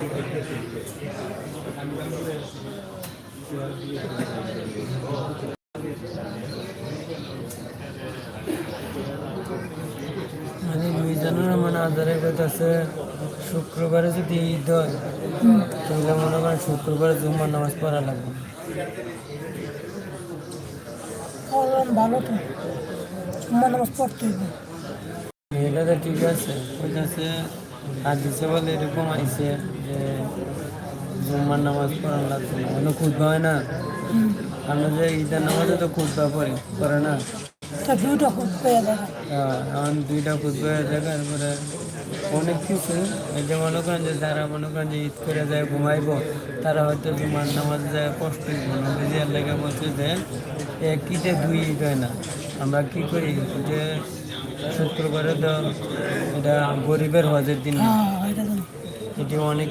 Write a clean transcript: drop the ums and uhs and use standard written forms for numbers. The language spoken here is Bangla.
মানে মিজানুর রহমান আজারের কথা আছে, শুক্রবারে যদি ঈদ হয় তাহলে মনে করেন শুক্রবারে জুম্মার নামাজ পড়া লাগবে। ভালো তো জুম্মার নামাজ পড়তে হবে। এটা তো ঠিক আছে, ওই কাছে হাদিসে বলে এরকম আইছে যে জুম্মার নামাজ পড়া লাগবে না, অন্য খুঁজবা হয় না। আমরা যে ঈদের নামাজে তো খুঁজবা পড়ি করে না, তা দুইটা খুব পেয়ে যাবে। এখন দুইটা খুঁজবা হয়ে যায়। তারপরে অনেক কিছু এই যে মনে করেন যে যারা মনে করেন যে ঈদ করে যায় ঘুমাইবো, তারা হয়তো জুম্মার নামাজ যায় কষ্ট নবীজিয়ার লেগে বলছে যে এক ঈদে দুই ঈদ হয় না। আমরা কি করি যে শুক্রবারে তো এটা গরিবের হজের দিন, হ্যাঁ, এটা তো এটি অনেক